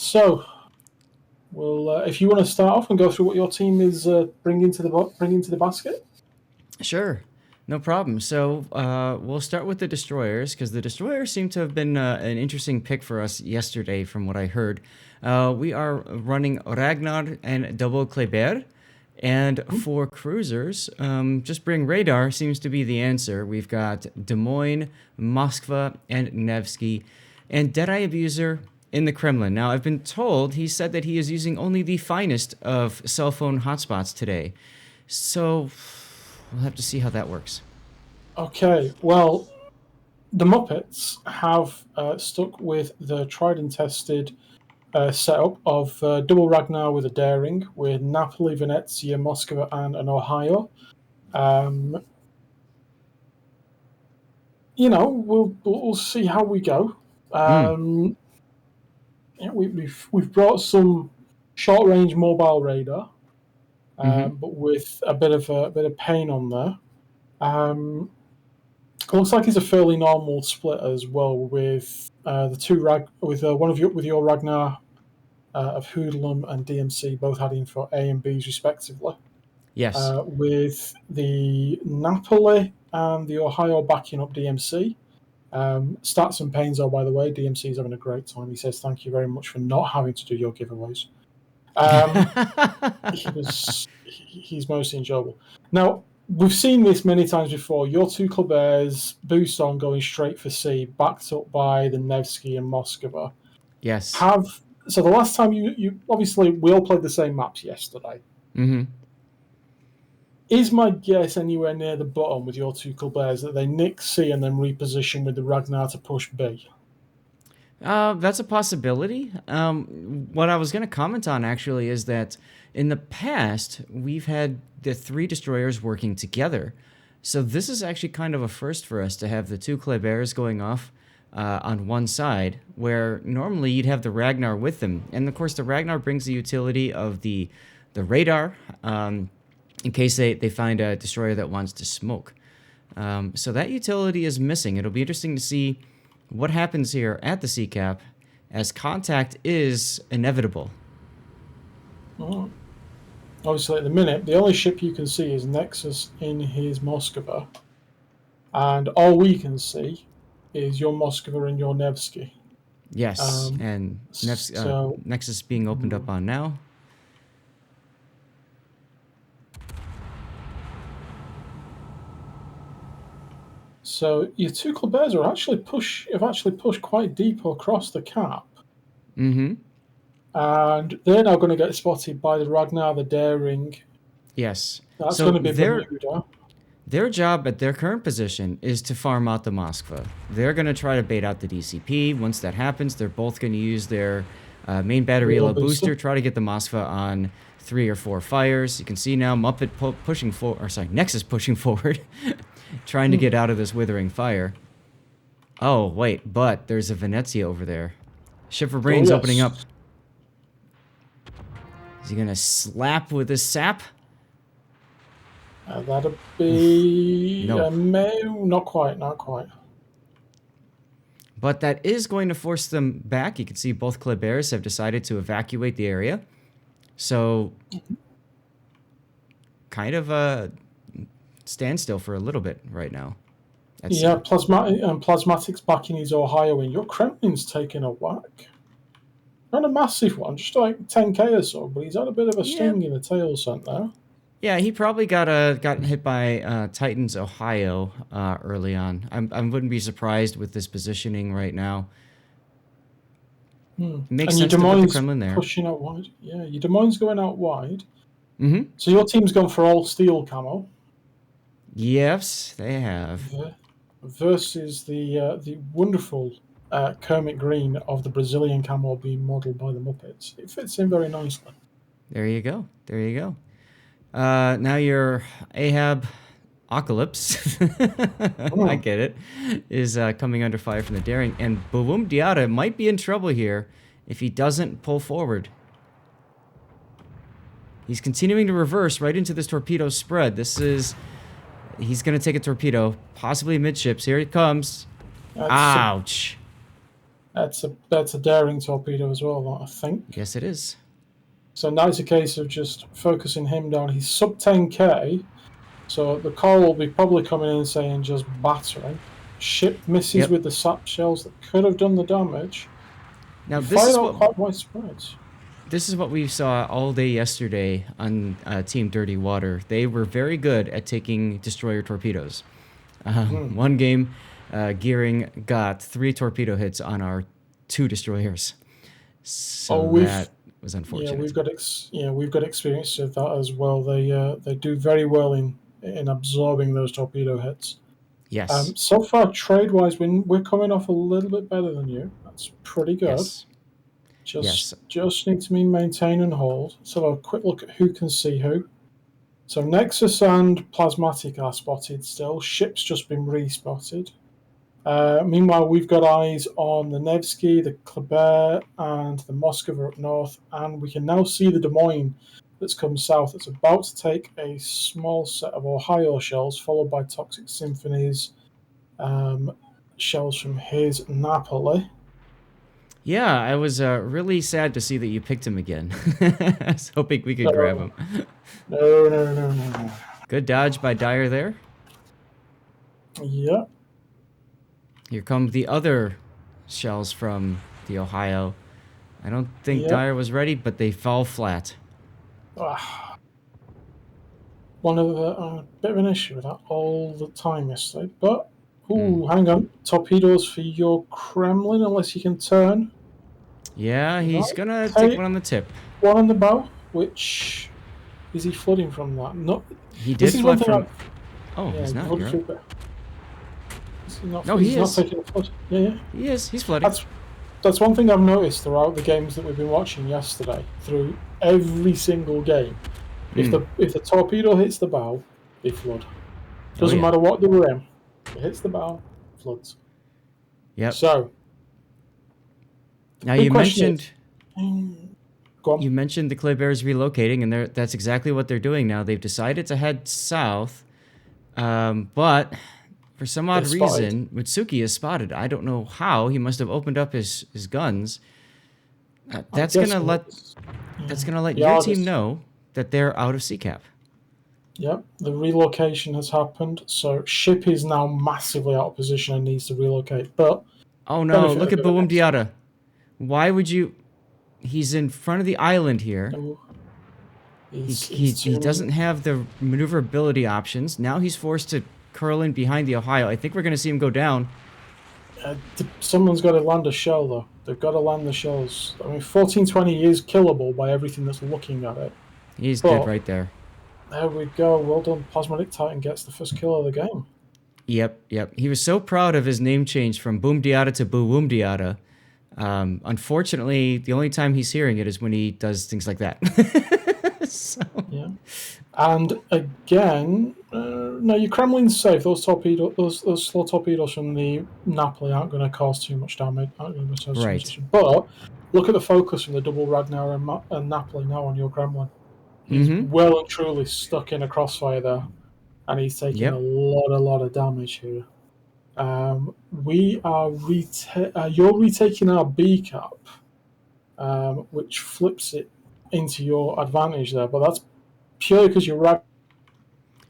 So, well, if you want to start off and go through what your team is bringing to the basket. Sure, no problem. So we'll start with the destroyers because the destroyers seem to have been an interesting pick for us yesterday, from what I heard. We are running Ragnar and Double Kleber. And for cruisers, just bring radar seems to be the answer. We've got Des Moines, Moskva, and Nevsky, and Deadeye Abuser in the Kremlin. Now, I've been told he said that he is using only the finest of cell phone hotspots today. So we'll have to see how that works. Okay, well, the Muppets have stuck with the tried and tested setup of double Ragnar with a Daring, with Napoli, Venezia, Moscow, and an Ohio. We'll see how we go. We've brought some short range mobile radar, but with a bit of pain on there. It looks like it's a fairly normal split as well, with the two with your Ragnar of Hoodlum and DMC both heading for A and Bs respectively. Yes. With the Napoli and the Ohio backing up DMC. Stats and pains, by the way, DMC is having a great time. He says thank you very much for not having to do your giveaways. He's most enjoyable. Now, we've seen this many times before. Your two Kleber's boost on going straight for C, backed up by the Nevsky and Moskva. Yes. So the last time you obviously we all played the same maps yesterday. Is my guess anywhere near the bottom with your two Kleber's that they nick C and then reposition with the Ragnar to push B? That's a possibility. What I was going to comment on actually is that in the past, we've had the three destroyers working together. So this is actually kind of a first for us to have the two Klebers going off on one side, where normally you'd have the Ragnar with them. And of course, the Ragnar brings the utility of the radar in case they find a destroyer that wants to smoke. So that utility is missing. It'll be interesting to see what happens here at the CCAP, as contact is inevitable. Oh. Obviously, at the minute, the only ship you can see is Nexus in his Moskva, and all we can see is your Moskva and your Nevsky. Yes, and Nexus being opened up on now. So your two Klebers have actually pushed quite deep across the cap. And they're now going to get spotted by the Ragnar, the Daring. Yes. That's going to be Bermuda. Their job at their current position is to farm out the Moskva. They're going to try to bait out the DCP. Once that happens, they're both going to use their main battery yellow booster, try to get the Moskva on 3 or 4 fires. You can see now Mupet pushing forward, Nexus pushing forward, trying to get out of this withering fire. Oh, wait, but there's a Venezia over there. Ship for Brains opening up. Is he going to slap with his sap? That'll be... No. Not quite. But that is going to force them back. You can see both Klebers have decided to evacuate the area. So, kind of a standstill for a little bit right now. Plasmatic's backing his Ohio in. Your Kremlin's taking a whack. Not a massive one, just like 10k or so, but he's had a bit of a sting in the tail cent there. Yeah, he probably got hit by Titan's Ohio early on. I wouldn't be surprised with this positioning right now. Makes sense to put the Kremlin there. Pushing out wide. Yeah, your Des Moines going out wide. So your team's gone for all steel camo. Yes, they have. Versus the wonderful Kermit Green of the Brazilian camo being modelled by the Muppets. It fits in very nicely. There you go. Now your Ahab Apocalypse, I get it, is coming under fire from the Daring. And Boom Diata might be in trouble here if he doesn't pull forward. He's continuing to reverse right into this torpedo spread. He's going to take a torpedo, possibly midships. Here it comes. Ouch. That's a daring torpedo as well, I think. Yes, it is. So now it's a case of just focusing him down. He's sub 10k, so the call will be probably coming in saying just battering. Ship misses Yep. with the sap shells that could have done the damage. Now He this fired is out what quite widespread. we saw all day yesterday on Team Dirty Water. They were very good at taking destroyer torpedoes. One game, Gearing got 3 torpedo hits on our 2 destroyers. So that was unfortunate. We've got experience with that as well. They do very well in absorbing those torpedo hits. Yes. So far, trade wise, we're coming off a little bit better than you. That's pretty good. Yes. Yes. Just need to maintain and hold. So a quick look at who can see who. So Nexus and Plasmatic are spotted still. Ship's just been respotted. Meanwhile, we've got eyes on the Nevsky, the Kleber, and the Moskva up north, and we can now see the Des Moines that's come south. It's about to take a small set of Ohio shells, followed by Toxic Symphonies, shells from his Napoli. Yeah, I was really sad to see that you picked him again. I was hoping we could grab him. No. Good dodge by Dyer there. Yeah. Here come the other shells from the Ohio. I don't think Dyer was ready, but they fall flat. One of the bit of an issue with that all the time yesterday. But hang on, torpedoes for your Kremlin, unless you can turn. Yeah, he's gonna take one on the tip. One on the bow. Which is he flooding from that? No, he did flood from. Oh, he's not. No, he is not taking a flood. Yeah. He is. He's flooding. That's one thing I've noticed throughout the games that we've been watching yesterday. Through every single game, if the torpedo hits the bow, they flood. Doesn't matter what they were in. It hits the bow, floods. Yep. So now you mentioned. Go on. You mentioned the Kleber's relocating, and that's exactly what they're doing now. They've decided to head south, but for some odd reason, Mitsuki is spotted. I don't know how. He must have opened up his guns. That's gonna let your team know that they're out of CCAP. Yep, the relocation has happened. So ship is now massively out of position and needs to relocate. But oh no! Look at Boom Diata. Why would you? He's in front of the island here. He doesn't have the maneuverability options. Now he's forced to curl in behind the Ohio. I think we're going to see him go down. Someone's got to land a shell, though. They've got to land the shells. I mean, 1420 is killable by everything that's looking at it. He's dead right there. There we go. Well done. Plasmatic Titan gets the first kill of the game. Yep. He was so proud of his name change from Boom Diata to Boo Boom Diata. Unfortunately, the only time he's hearing it is when he does things like that. So. Yeah, and again, no, your Kremlin's safe. Those slow torpedoes from the Napoli aren't going to cause too much damage. Right. But look at the focus from the double Ragnar and Napoli now on your Kremlin. He's well and truly stuck in a crossfire there, and he's taking a lot of damage here. We are you're retaking our B cap, which flips it into your advantage there, but that's purely because you're right.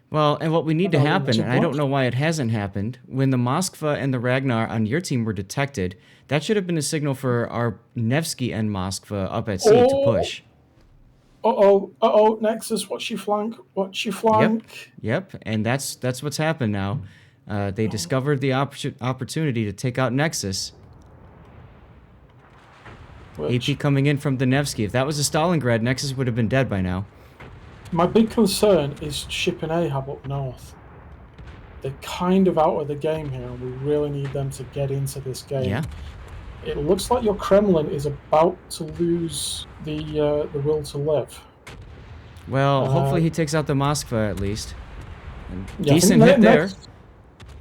Well, and what we need to happen, and I don't know why it hasn't happened, when the Moskva and the Ragnar on your team were detected, that should have been a signal for our Nevsky and Moskva up at sea to push. Nexus, watch your flank. Yep, and that's what's happened now. They discovered the opportunity to take out Nexus. AP coming in from the Nevsky. If that was a Stalingrad, Nexus would have been dead by now. My big concern is Ship and Ahab up north. They're kind of out of the game here, and we really need them to get into this game. Yeah. It looks like your Kremlin is about to lose the will to live. Well, hopefully he takes out the Moskva at least. Decent hit there.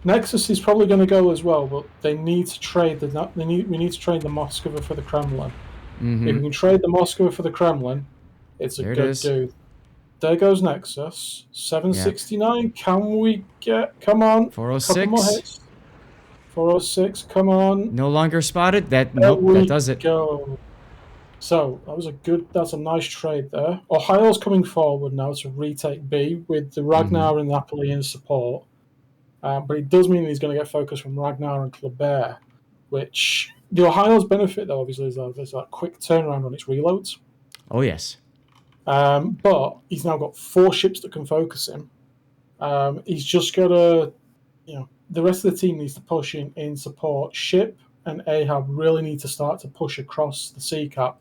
Nexus is probably going to go as well, but they need to trade we need to trade the Moskva for the Kremlin. If we can trade the Moskva for the Kremlin, it's a good dude. There goes Nexus. 769. Can we get? Come on. 406. Couple more hits. 406, come on. No longer spotted. There Nope, we that does it. go. So that's a nice trade there. Ohio's coming forward now to retake B with the Ragnar and Napoli in support. But it does mean he's going to get focus from Ragnar and Kleber, which the Ohio's benefit, though, obviously, is that there's that quick turnaround on its reloads. Oh, yes. But he's now got 4 ships that can focus him. He's just got to, the rest of the team needs to push in support. Ship and Ahab really need to start to push across the sea cap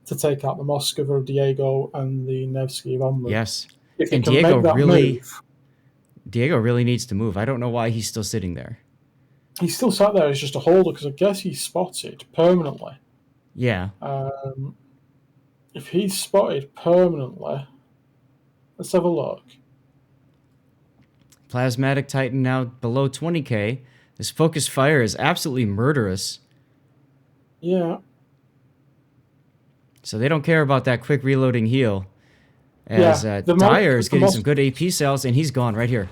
to take out the Moskva, Diego, and the Nevsky of Omri. Yes. If he And can Diego make that move, Diego really needs to move. I don't know why he's still sitting there. he's still sat there as just a holder because I guess he's spotted permanently. Yeah. If he's spotted permanently, let's have a look. Plasmatic Titan now below 20k. This focus fire is absolutely murderous. Yeah. So they don't care about that quick reloading heal. As Dyer is getting some good AP cells, and he's gone right here.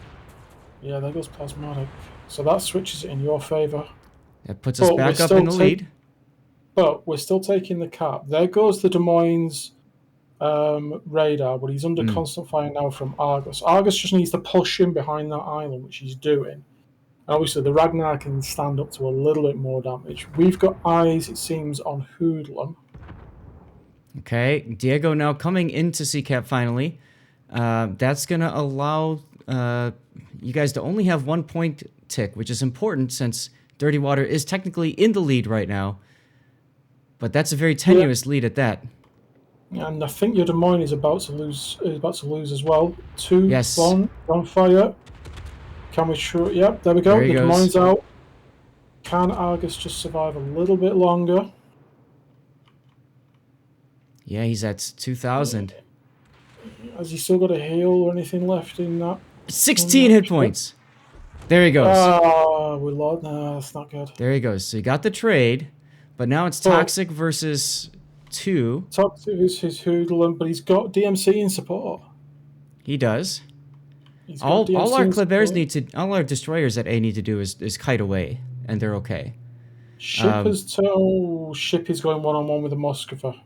Yeah, there goes Plasmatic. So that switches it in your favour. That puts us back up in the lead. But we're still taking the cap. There goes the Des Moines radar, but he's under constant fire now from Argus. Argus just needs to push him behind that island, which he's doing. And obviously, the Ragnar can stand up to a little bit more damage. We've got eyes, it seems, on Hoodlum. Okay, Diego now coming into CCAP finally. That's going to allow you guys to only have 1 point tick, which is important since Dirty Water is technically in the lead right now. But that's a very tenuous lead at that. And I think your Des Moines is about to lose as well. 2 yes. on fire. Can we shoot? Yep, there we go. The Des Moines out. Can Argus just survive a little bit longer? Yeah, he's at 2,000. Has he still got a heal or anything left in that? 16 hit points. There he goes. Ah, we lost. No, that's not good. There he goes. So you got the trade, but now it's Toxic versus 2. Toxic versus Hoodlum, but he's got DMC in support. He does. All our Klebers need to, all our destroyers at A need to do is kite away, and they're okay. Ship is going 1-on-1 with the Moskva.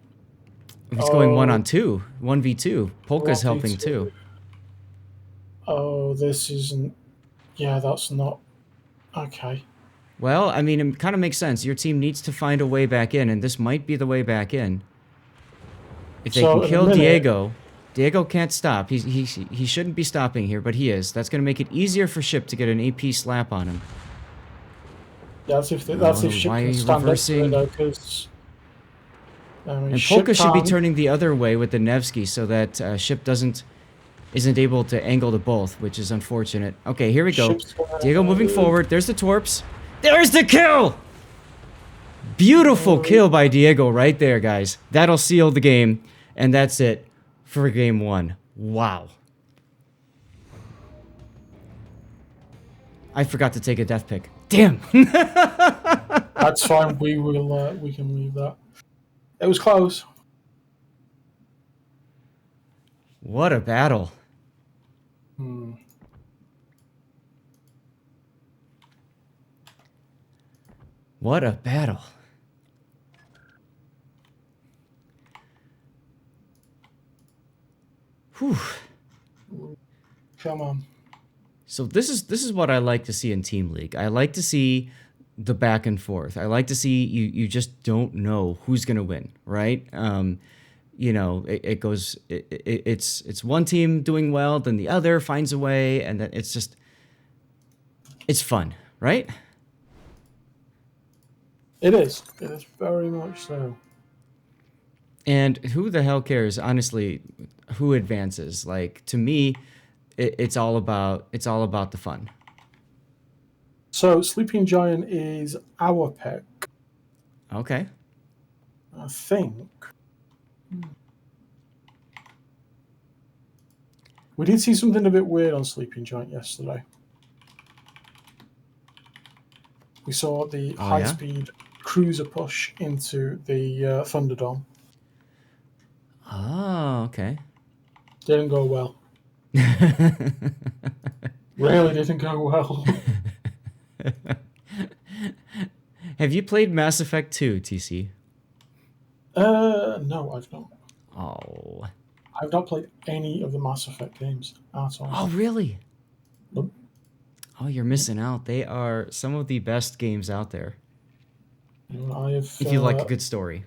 He's going 1-on-2, 1v2. Polka's helping too. Oh, this isn't. Yeah, that's not. Okay. Well, I mean, it kind of makes sense. Your team needs to find a way back in, and this might be the way back in. If they can kill Diego, Diego can't stop. He shouldn't be stopping here, but he is. That's going to make it easier for Ship to get an AP slap on him. That's if Ship can stand reversing? Up to it, because. And Polka should be turning the other way with the Nevsky so that Ship isn't able to angle to both, which is unfortunate. Okay, here we go. Diego moving forward. There's the Torps. There's the kill! Beautiful kill by Diego right there, guys. That'll seal the game, and that's it for game 1. Wow. I forgot to take a death pick. Damn! That's fine. We can leave that. It was close. What a battle. What a battle. Whew. Come on. So this is what I like to see in Team League. I like to see the back and forth. I like to see you just don't know who's gonna win, right? You know, it's one team doing well, then the other finds a way, and then it's fun, right? It is very much so. And who the hell cares, honestly, who advances? Like, to me, it's all about the fun. So Sleeping Giant is our pick. Okay. I think. We did see something a bit weird on Sleeping Giant yesterday. We saw the high-speed cruiser push into the Thunderdome. Oh, okay. Didn't go well. Really didn't go well. Have you played Mass Effect 2, TC? No, I've not. Oh. I've not played any of the Mass Effect games at all. Oh, really? Nope. Oh, you're missing out. They are some of the best games out there. I've. If you like a good story.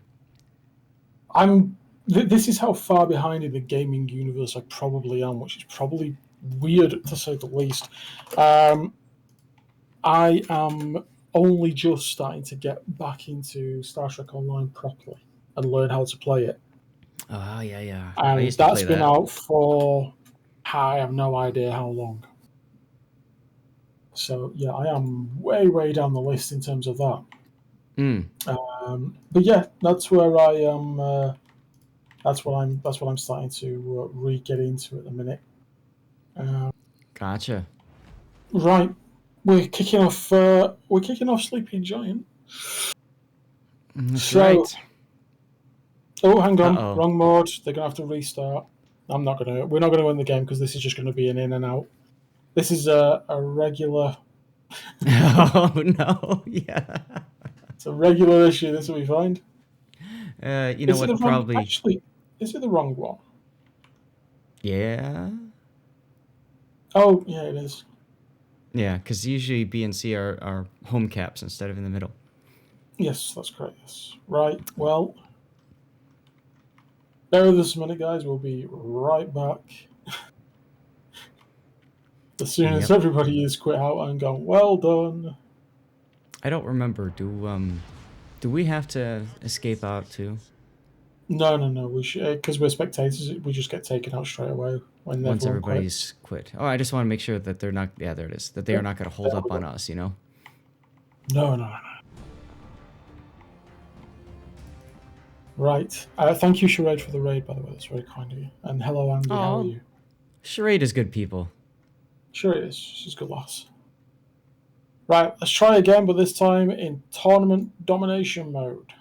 This is how far behind in the gaming universe I probably am, which is probably weird to say the least. I am only just starting to get back into Star Trek Online properly and learn how to play it. Oh, yeah, yeah. I And used to that's play been that. out for I have no idea how long. So yeah, I am way, way down the list in terms of that. Mm, But yeah, that's where I am. That's what I'm. That's what I'm starting to re-get into at the minute. Um, gotcha. right, we're kicking off. We're kicking off Sleeping Giant. That's So, right. oh, hang on, Uh-oh. wrong mode. They're gonna have to restart. I'm not gonna. We're not gonna win the game because this is just gonna be an in and out. This is a regular. Oh, no. Yeah. It's a regular issue. This we find. You know Is it the what? wrong? Probably. Actually, is it the wrong one? Yeah. Oh, yeah, it is. Yeah, because usually B and C are home caps instead of in the middle. Yes, that's correct. Yes. Right. Well, bear with us a minute, guys. We'll be right back. As soon as Yep. everybody is quit out and gone, well done. I don't remember. Do we have to escape out too? No, no, no. We should because we're spectators. We just get taken out straight away when Once everyone quits. everybody's quit. Oh, I just want to make sure that they're not. Yeah, there it is. That they are Yep. not going to hold There up we on go. us. You know. No, no, no, no. Right. Thank you, Charade, for the raid. By the way, that's very kind of you. And hello, Andy. How are Oh, you? charade is good people. Sure, it is. She's a good lass. Right. Let's try again, but this time in tournament domination mode.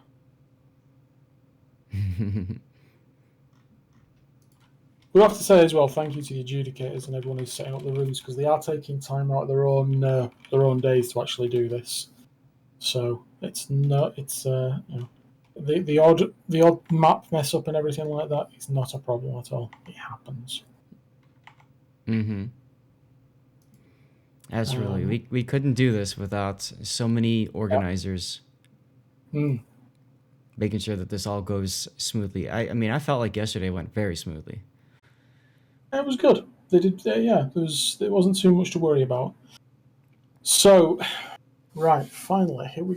We have to say as well, thank you to the adjudicators and everyone who's setting up the rooms because they are taking time out of their own days to actually do this. So it's not you know the odd map mess up and everything like that is not a problem at all. It happens. Mm-hmm. That's really Um, we couldn't do this without so many organizers mm, making sure that this all goes smoothly. I mean, I felt like yesterday went very smoothly. it was good. They did. Yeah, there wasn't too much to worry about. So, right, finally, here we